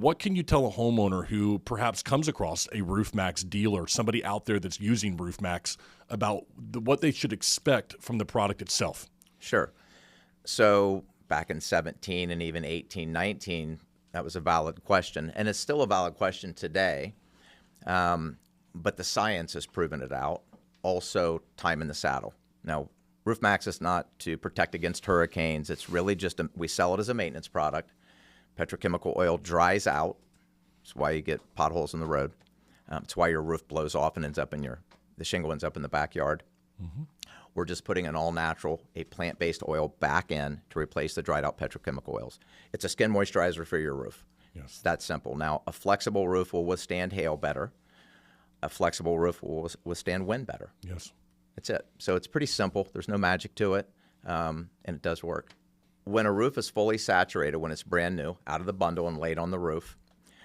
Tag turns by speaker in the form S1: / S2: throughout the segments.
S1: what can you tell a homeowner who perhaps comes across a Roof Maxx dealer, somebody out there that's using Roof Maxx, about what they should expect from the product itself?
S2: Sure. So back in 17 and even 18, 19, that was a valid question, and it's still a valid question today. But the science has proven it out. Also, time in the saddle. Now, Roof Maxx is not to protect against hurricanes. It's really just we sell it as a maintenance product. Petrochemical oil dries out. That's why you get potholes in the road. It's why your roof blows off and the shingle ends up in the backyard. Mm-hmm. We're just putting an all-natural, a plant-based oil back in to replace the dried-out petrochemical oils. It's a skin moisturizer for your roof.
S1: Yes.
S2: That's simple. Now, a flexible roof will withstand hail better. A flexible roof will withstand wind better.
S1: Yes.
S2: That's it. So it's pretty simple. There's no magic to it, and it does work. When a roof is fully saturated, when it's brand new, out of the bundle and laid on the roof,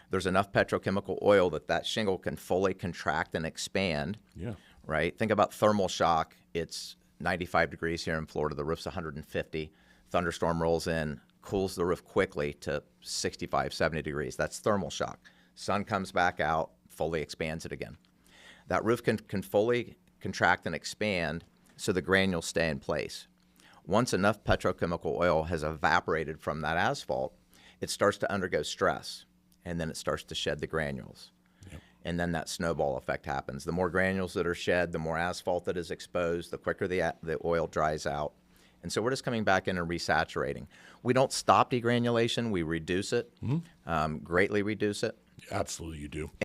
S2: there's enough petrochemical oil that shingle can fully contract and expand.
S1: Yeah.
S2: Right? Think about thermal shock. It's 95 degrees here in Florida. The roof's 150. Thunderstorm rolls in, cools the roof quickly to 65, 70 degrees. That's thermal shock. Sun comes back out, fully expands it again. That roof can fully contract and expand so the granules stay in place. Once enough petrochemical oil has evaporated from that asphalt, it starts to undergo stress, and then it starts to shed the granules. Yep. And then that snowball effect happens. The more granules that are shed, the more asphalt that is exposed, the quicker the oil dries out. And so we're just coming back in and resaturating. We don't stop degranulation. We reduce it, greatly reduce it.
S1: Absolutely, you do.